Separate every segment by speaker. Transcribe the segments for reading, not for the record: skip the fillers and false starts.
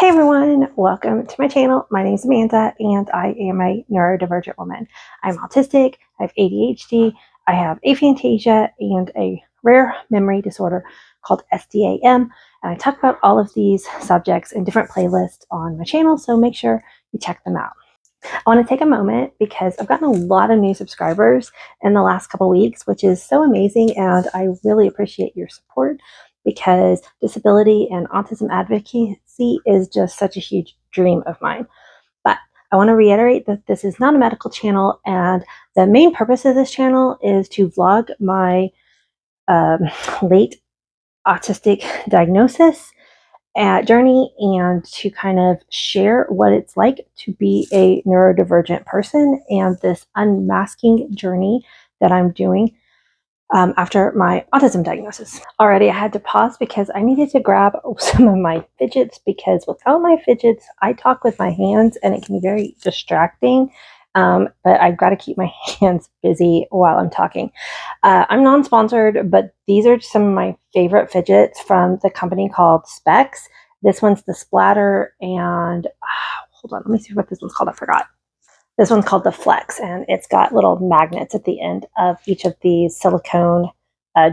Speaker 1: Hey everyone, welcome to my channel. My name is Amanda and I am a neurodivergent woman. I'm autistic, I have ADHD, I have aphantasia and a rare memory disorder called SDAM, and I talk about all of these subjects in different playlists on my channel, so make sure you check them out. I want to take a moment because I've gotten a lot of new subscribers in the last couple weeks, which is so amazing, and I really appreciate your support because disability and autism advocacy is just such a huge dream of mine. But I want to reiterate that this is not a medical channel, and the main purpose of this channel is to vlog my late autistic diagnosis journey and to kind of share what it's like to be a neurodivergent person and this unmasking journey that I'm doing after my autism diagnosis. Already I had to pause because I needed to grab some of my fidgets, because without my fidgets, I talk with my hands and it can be very distracting. But I've got to keep my hands busy while I'm talking. I'm non-sponsored, but these are some of my favorite fidgets from the company called Specs. This one's the Splatter, and hold on, let me see what this one's called. I forgot. This one's called the Flex, and it's got little magnets at the end of each of these silicone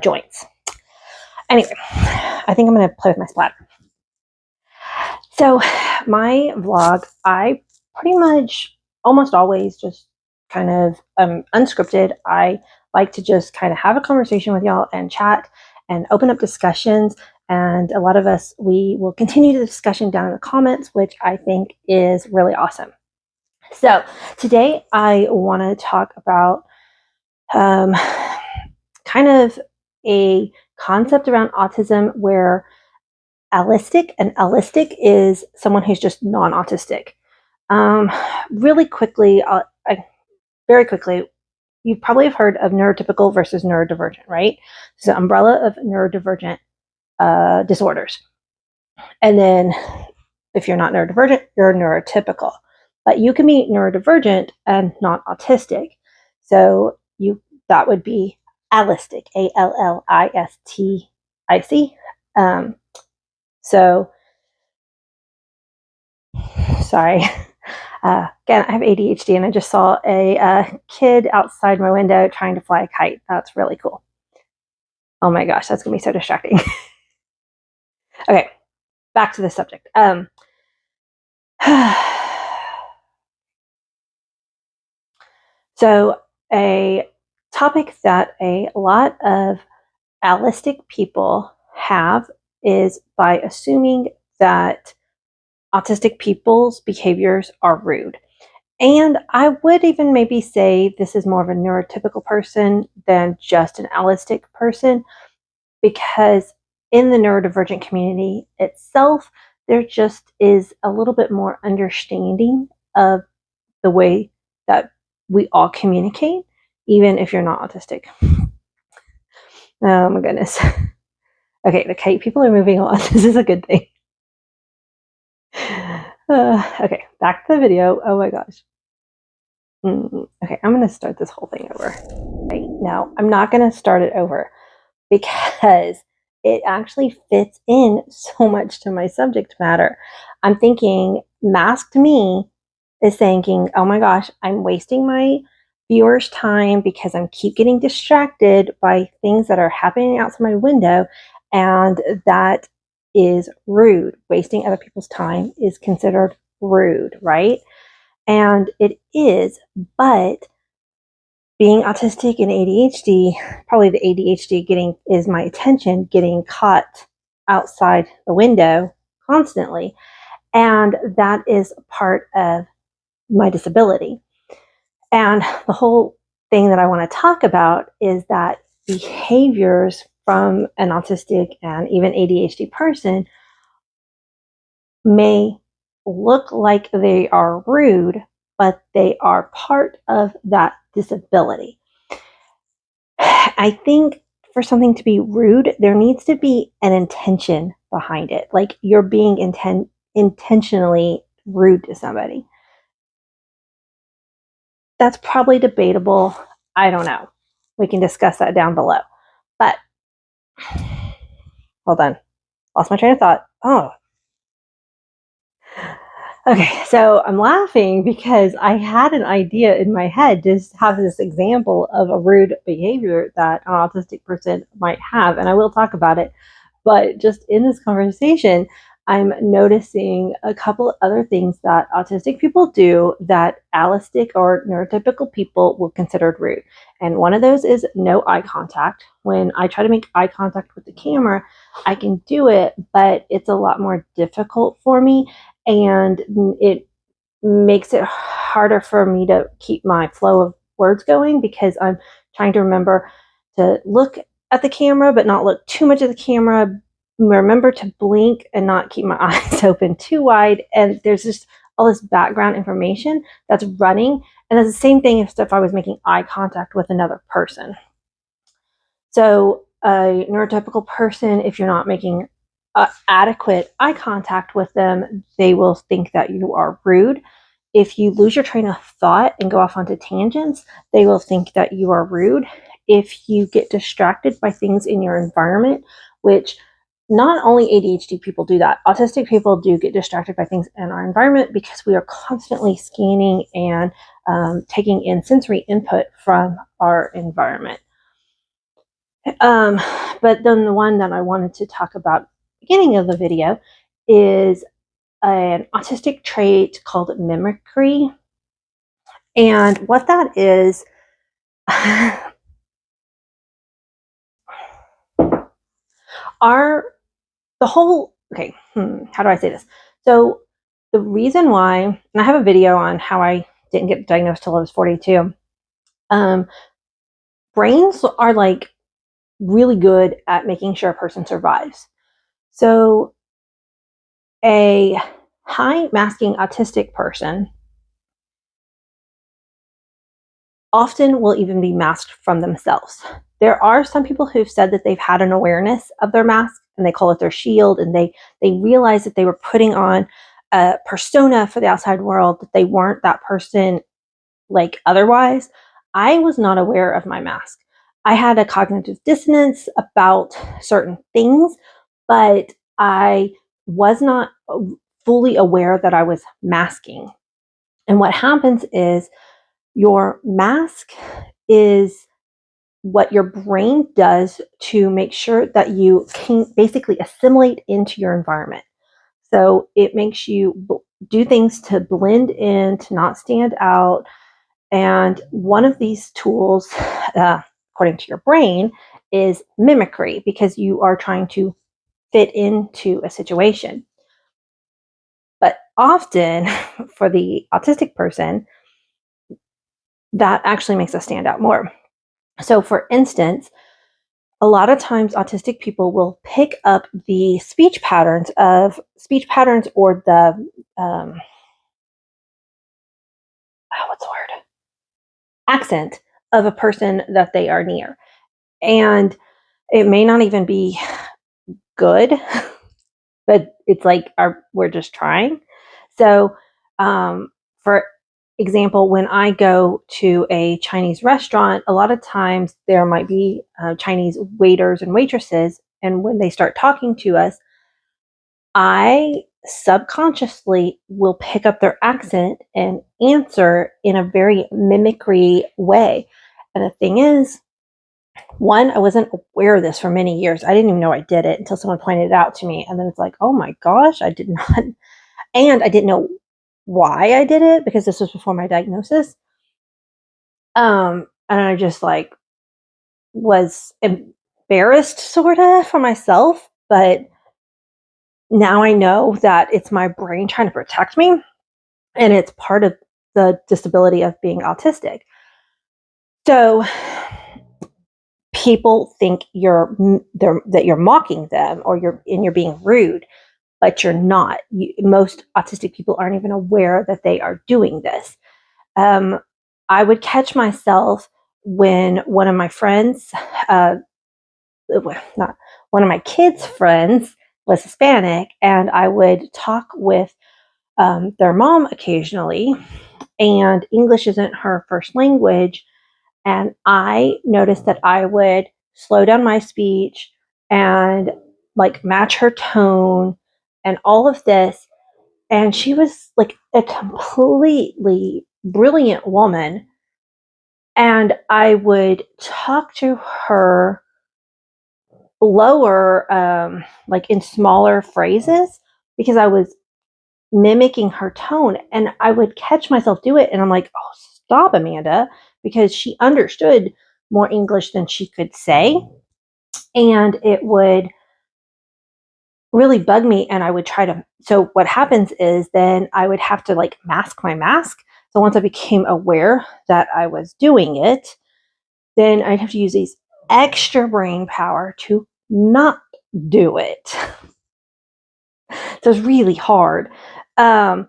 Speaker 1: joints. Anyway, I think I'm going to play with my Splatter. So my vlog, I pretty much almost always just kind of unscripted. I like to just kind of have a conversation with y'all and chat and open up discussions. And a lot of us, we will continue the discussion down in the comments, which I think is really awesome. So today I want to talk about kind of a concept around autism where allistic is someone who's just non-autistic. Really quickly, very quickly, you probably have heard of neurotypical versus neurodivergent, right? So the umbrella of neurodivergent disorders. And then if you're not neurodivergent, you're neurotypical. But you can be neurodivergent and not autistic. So that would be allistic, ALLISTIC. So, sorry. Again, I have ADHD, and I just saw a kid outside my window trying to fly a kite. That's really cool. Oh my gosh, that's going to be so distracting. Okay, back to the subject. So a topic that a lot of allistic people have is by assuming that autistic people's behaviors are rude. And I would even maybe say this is more of a neurotypical person than just an allistic person, because in the neurodivergent community itself, there just is a little bit more understanding of the way that we all communicate, even if you're not autistic. Oh my goodness. Okay, the kite people are moving on. This is a good thing. Okay, back to the video. Oh my gosh. Okay, I'm going to start this whole thing over. Right, no, I'm not going to start it over because it actually fits in so much to my subject matter. I'm thinking masked me is thinking, oh my gosh, I'm wasting my viewers' time because I'm keep getting distracted by things that are happening outside my window, and that is rude. Wasting other people's time is considered rude, right? And it is, but being autistic and ADHD, probably the ADHD is my attention getting caught outside the window constantly. And that is part of my disability. And the whole thing that I want to talk about is that behaviors from an autistic and even ADHD person may look like they are rude, but they are part of that disability. I think for something to be rude, there needs to be an intention behind it. Like you're being intentionally rude to somebody. That's probably debatable. I don't know. We can discuss that down below. But hold on. Lost my train of thought. Oh. Okay, so I'm laughing because I had an idea in my head to have this example of a rude behavior that an autistic person might have, and I will talk about it. But just in this conversation, I'm noticing a couple of other things that autistic people do that allistic or neurotypical people will consider rude. And one of those is no eye contact. When I try to make eye contact with the camera, I can do it, but it's a lot more difficult for me, and it makes it harder for me to keep my flow of words going because I'm trying to remember to look at the camera but not look too much at the camera, remember to blink and not keep my eyes open too wide, and there's just all this background information that's running, and that's the same thing if I was making eye contact with another person. So a neurotypical person, if you're not making adequate eye contact with them, they will think that you are rude. If you lose your train of thought and go off onto tangents, they will think that you are rude. If you get distracted by things in your environment, which not only ADHD people do that, autistic people do get distracted by things in our environment because we are constantly scanning and taking in sensory input from our environment. But then the one that I wanted to talk about at the beginning of the video is an autistic trait called mimicry. And what that is, how do I say this? So the reason why, and I have a video on how I didn't get diagnosed till I was 42. Brains are like really good at making sure a person survives. So a high masking autistic person often will even be masked from themselves. There are some people who've said that they've had an awareness of their mask and they call it their shield, and they realize that they were putting on a persona for the outside world, that they weren't that person like otherwise. I was not aware of my mask. I had a cognitive dissonance about certain things, but I was not fully aware that I was masking. And what happens is your mask is what your brain does to make sure that you can basically assimilate into your environment. So it makes you do things to blend in, to not stand out. And one of these tools, according to your brain, is mimicry, because you are trying to fit into a situation. But often, for the autistic person, that actually makes us stand out more. So, for instance, a lot of times autistic people will pick up the speech patterns or the what's the word, accent of a person that they are near, and it may not even be good, but it's like we're just trying. So, for example, when I go to a Chinese restaurant, a lot of times there might be Chinese waiters and waitresses, and when they start talking to us, I subconsciously will pick up their accent and answer in a very mimicry way. And the thing is, one, I wasn't aware of this for many years. I didn't even know I did it until someone pointed it out to me. And then it's like, oh my gosh, I did not. And I didn't know why I did it because this was before my diagnosis. And I just like was embarrassed sort of for myself. But now I know that it's my brain trying to protect me. And it's part of the disability of being autistic. So people think that you're mocking them or you're being rude, but you're not. Most autistic people aren't even aware that they are doing this. I would catch myself when one of my friends, not one of my kids' friends, was Hispanic, and I would talk with their mom occasionally, and English isn't her first language. And I noticed that I would slow down my speech and like match her tone and all of this. And she was like a completely brilliant woman. And I would talk to her lower, like in smaller phrases, because I was mimicking her tone. And I would catch myself do it. And I'm like, oh, stop, Amanda, because she understood more English than she could say. And it would really bug me. And I would try to. So what happens is then I would have to like mask my mask. So once I became aware that I was doing it, then I'd have to use these extra brain power to not do it. So it's really hard. And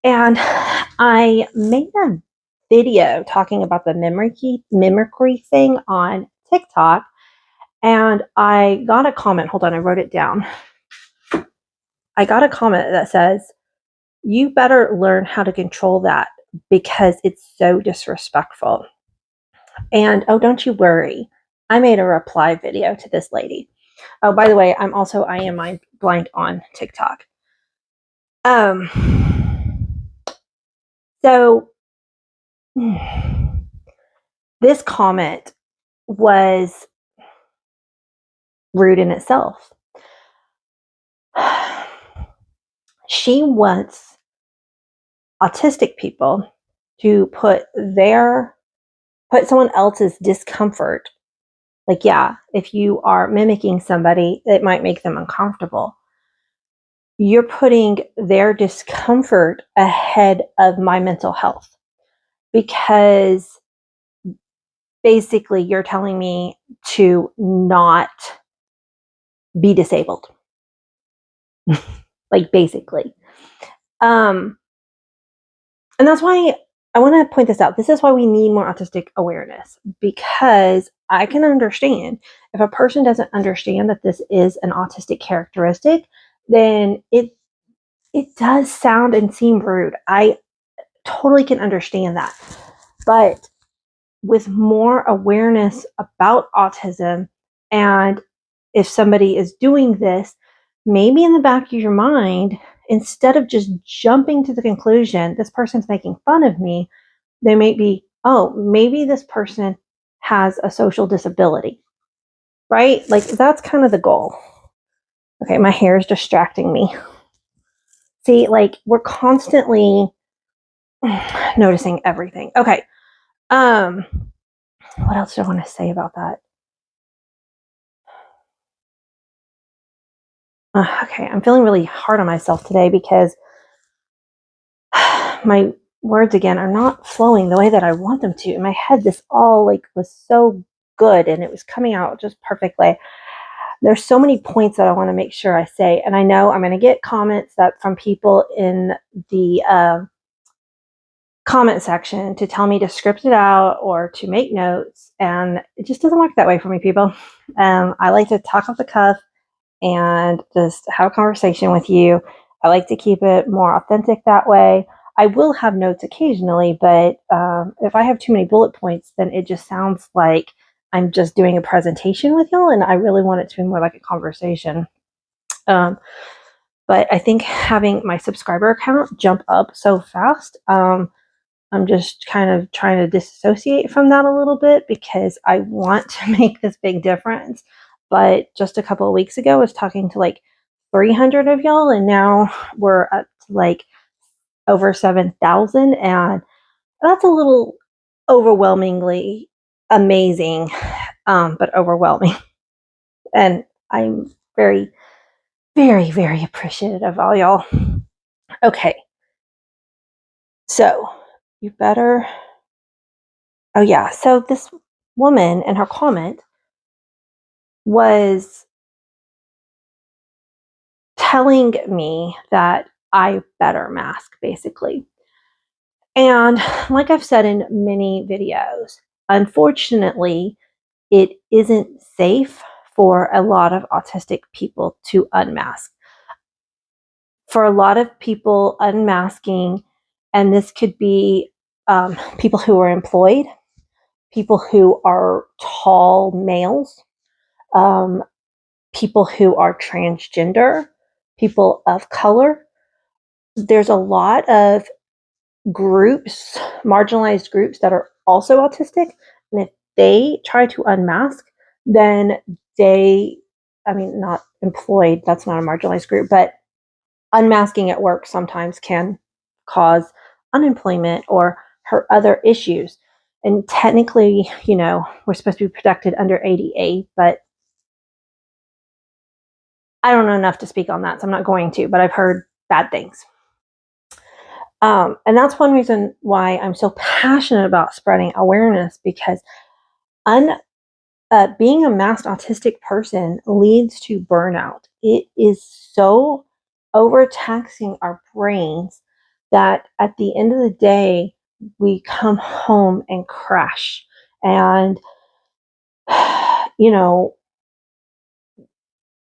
Speaker 1: I made a video talking about the mimicry thing on TikTok. And I got a comment. Hold on, I wrote it down. I got a comment that says, you better learn how to control that because it's so disrespectful. And oh, don't you worry. I made a reply video to this lady. Oh, by the way, I am blind on TikTok. So this comment was rude in itself. She wants autistic people to put someone else's discomfort. Like, yeah, if you are mimicking somebody, it might make them uncomfortable. You're putting their discomfort ahead of my mental health because basically you're telling me to not be disabled. Like, basically. And that's why I want to point this out. This is why we need more autistic awareness, because I can understand if a person doesn't understand that this is an autistic characteristic, then it does sound and seem rude. I totally can understand that. But with more awareness about autism, and if somebody is doing this, maybe in the back of your mind, instead of just jumping to the conclusion, this person's making fun of me, they may be, oh, maybe this person has a social disability, right? Like, that's kind of the goal. Okay, my hair is distracting me. See, like, we're constantly noticing everything. Okay. What else do I want to say about that? Okay, I'm feeling really hard on myself today because my words again are not flowing the way that I want them to. In my head, this all like was so good and it was coming out just perfectly. There's so many points that I want to make sure I say, and I know I'm going to get comments that from people in the comment section to tell me to script it out or to make notes, and it just doesn't work that way for me, people. I like to talk off the cuff and just have a conversation with you. I like to keep it more authentic that way. I will have notes occasionally, but if I have too many bullet points, then it just sounds like I'm just doing a presentation with y'all, and I really want it to be more like a conversation. But I think having my subscriber count jump up so fast, I'm just kind of trying to disassociate from that a little bit because I want to make this big difference. But just a couple of weeks ago, I was talking to like 300 of y'all, and now we're up to like over 7,000. And that's a little overwhelmingly amazing, but overwhelming. And I'm very, very, very appreciative of all y'all. Okay. So you better. Oh, yeah. So this woman and her comment was telling me that I better mask, basically. And like I've said in many videos, unfortunately, it isn't safe for a lot of autistic people to unmask. For a lot of people, unmasking, and this could be people who are employed, people who are tall males, people who are transgender, people of color, there's a lot of groups, marginalized groups that are also autistic. And if they try to unmask, then they, I mean, not employed, that's not a marginalized group, but unmasking at work sometimes can cause unemployment or hurt other issues. And technically, we're supposed to be protected under ADA, but I don't know enough to speak on that, so I'm not going to, but I've heard bad things. And that's one reason why I'm so passionate about spreading awareness, because being a masked autistic person leads to burnout. It is so overtaxing our brains that at the end of the day, we come home and crash. And, you know,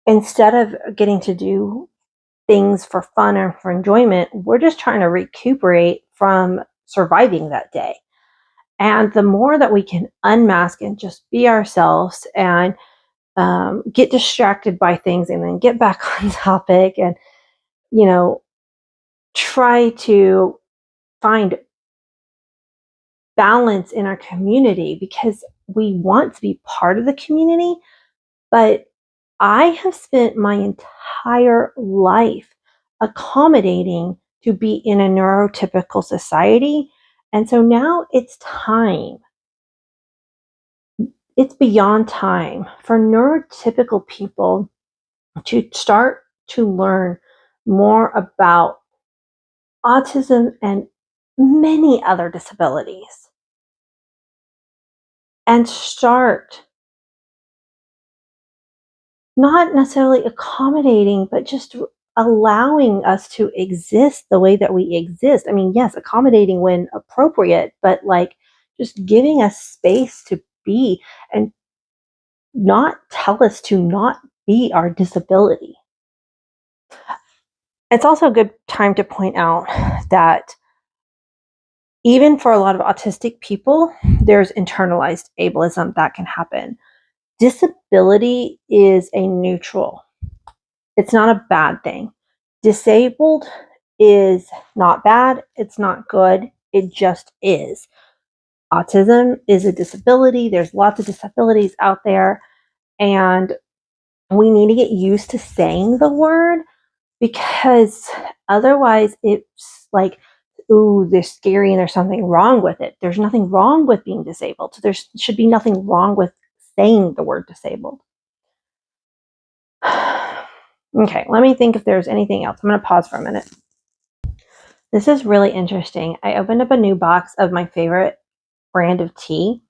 Speaker 1: instead of getting to do things for fun or for enjoyment, we're just trying to recuperate from surviving that day. And the more that we can unmask and just be ourselves and get distracted by things and then get back on topic and, try to find balance in our community, because we want to be part of the community. But I have spent my entire life accommodating to be in a neurotypical society. And so now it's time, it's beyond time for neurotypical people to start to learn more about autism and many other disabilities, and start not necessarily accommodating, but just allowing us to exist the way that we exist. I mean, yes, accommodating when appropriate, but like just giving us space to be, and not tell us to not be our disability. It's also a good time to point out that even for a lot of autistic people, there's internalized ableism that can happen. Disability is a neutral, it's not a bad thing. Disabled is not bad, it's not good, it just is. Autism is a disability. There's lots of disabilities out there, and we need to get used to saying the word, because otherwise it's like, ooh, they're scary and there's something wrong with it. There's nothing wrong with being disabled. So there should be nothing wrong with saying the word disabled. Okay, let me think if there's anything else. I'm going to pause for a minute. This is really interesting. I opened up a new box of my favorite brand of tea,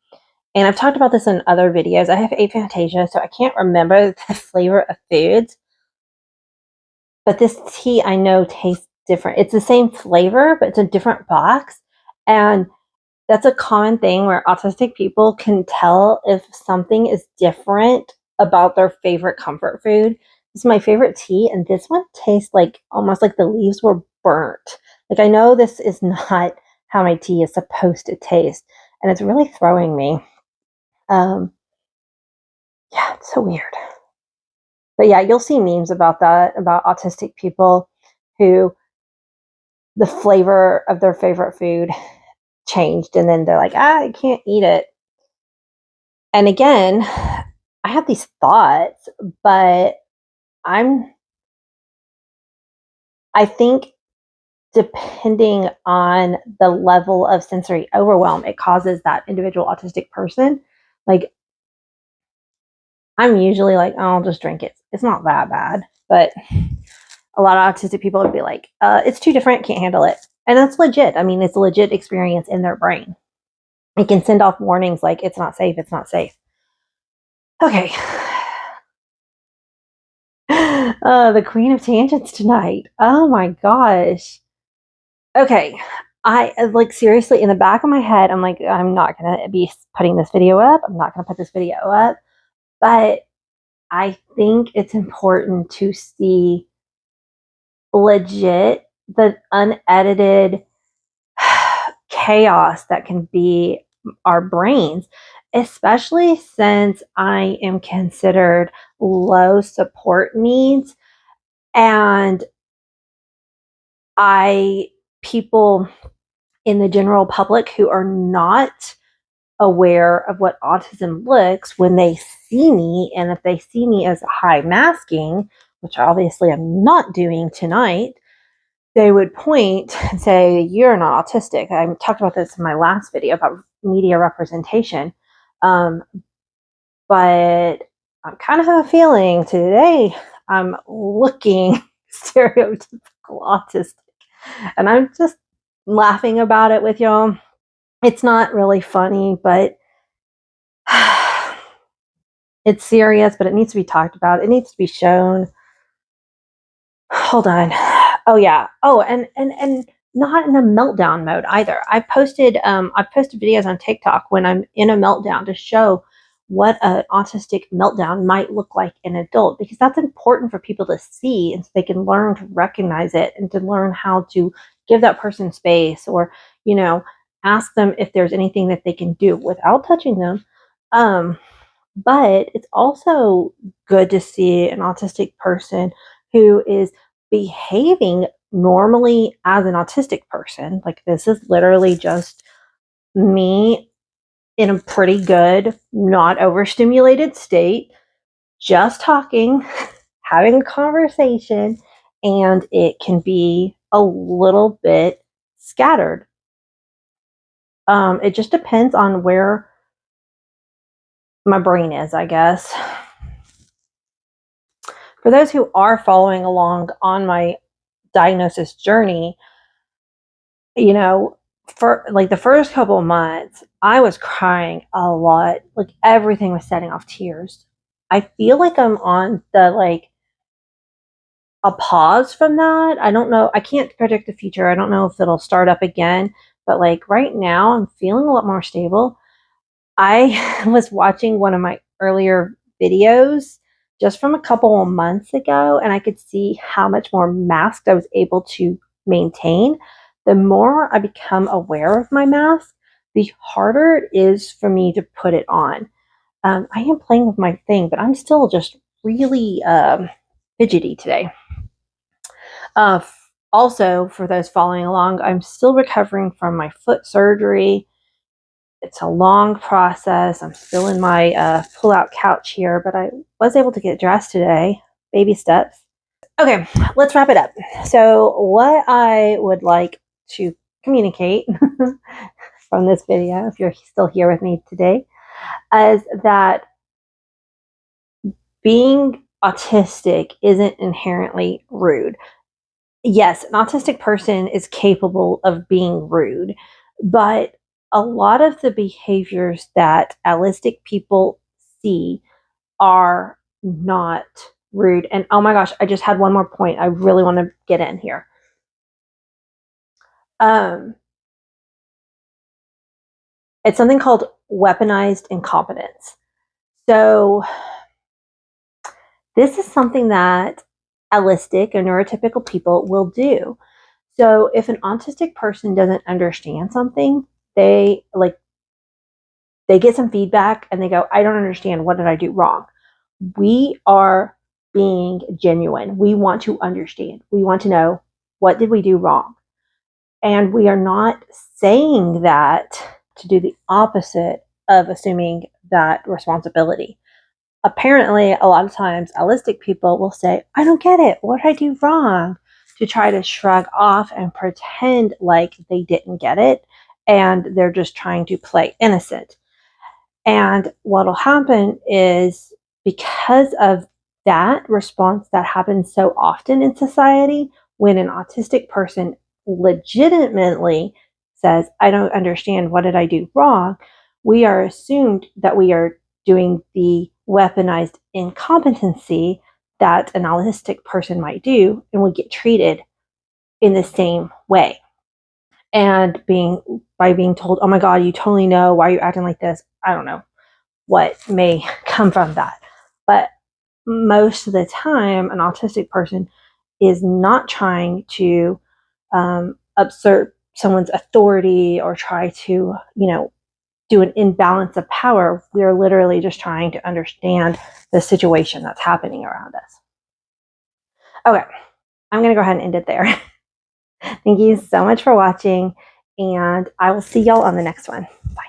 Speaker 1: and I've talked about this in other videos. I have aphantasia, so I can't remember the flavor of foods, but this tea I know tastes different. It's the same flavor, but it's a different box. And that's a common thing where autistic people can tell if something is different about their favorite comfort food. This is my favorite tea, and this one tastes like almost like the leaves were burnt. Like, I know this is not how my tea is supposed to taste, and it's really throwing me. Yeah, it's so weird. But yeah, you'll see memes about that, about autistic people who the flavor of their favorite food changed, and then they're like, I can't eat it. And again, I have these thoughts, but I think depending on the level of sensory overwhelm it causes that individual autistic person, like, I'm usually like, oh, I'll just drink it. It's not that bad. But a lot of autistic people would be like, it's too different, can't handle it. And that's legit. I mean, it's a legit experience in their brain. It can send off warnings like, it's not safe, it's not safe. Okay. The queen of tangents tonight. Oh my gosh. Okay. I like, seriously, in the back of my head, I'm like, I'm not going to be putting this video up. I'm not going to put this video up. But I think it's important to see legit the unedited chaos that can be our brains, especially since I am considered low support needs. And People in the general public who are not aware of what autism looks when they see me, and if they see me as high masking, which obviously I'm not doing tonight, they would point and say, "You're not autistic." I talked about this in my last video about media representation. Um, but I kind of have a feeling today I'm looking stereotypical autistic. And I'm just laughing about it with y'all. It's not really funny, but it's serious, but it needs to be talked about. It needs to be shown. Hold on. Oh yeah. Oh, and not in a meltdown mode either. I've posted videos on TikTok when I'm in a meltdown to show what an autistic meltdown might look like in an adult, because that's important for people to see, and so they can learn to recognize it and to learn how to give that person space, or ask them if there's anything that they can do without touching them. But it's also good to see an autistic person who is behaving normally as an autistic person. Like, this is literally just me in a pretty good, not overstimulated state, just talking, having a conversation, and it can be a little bit scattered. It just depends on where my brain is, I guess. For those who are following along on my diagnosis journey, for like the first couple of months, I was crying a lot. Like, everything was setting off tears. I feel like I'm on a pause from that. I don't know. I can't predict the future. I don't know if it'll start up again, but like right now I'm feeling a lot more stable. I was watching one of my earlier videos just from a couple of months ago, and I could see how much more masked I was able to maintain. The more I become aware of my mask, the harder it is for me to put it on. I am playing with my thing, but I'm still just really fidgety today. Also, for those following along, I'm still recovering from my foot surgery. It's a long process. I'm still in my pull-out couch here, but I was able to get dressed today. Baby steps. Okay, let's wrap it up. So what I would like to communicate from this video, if you're still here with me today, is that being autistic isn't inherently rude. Yes, an autistic person is capable of being rude, but a lot of the behaviors that allistic people see are not rude. And oh my gosh, I just had one more point I really want to get in here. It's something called weaponized incompetence. So this is something that allistic or neurotypical people will do. So if an autistic person doesn't understand something, they get some feedback and they go, "I don't understand. What did I do wrong?" We are being genuine. We want to understand. We want to know, what did we do wrong? And we are not saying that to do the opposite of assuming that responsibility. Apparently, a lot of times, allistic people will say, "I don't get it. What did I do wrong?" to try to shrug off and pretend like they didn't get it, and they're just trying to play innocent. And what'll happen is, because of that response that happens so often in society, when an autistic person legitimately says, "I don't understand, what did I do wrong?" we are assumed that we are doing the weaponized incompetency that an autistic person might do, and we get treated in the same way. And by being told, "Oh my God, you totally know, why are you acting like this?" I don't know what may come from that. But most of the time, an autistic person is not trying to usurp someone's authority or try to, do an imbalance of power. We are literally just trying to understand the situation that's happening around us. Okay, I'm going to go ahead and end it there. Thank you so much for watching, and I will see y'all on the next one. Bye.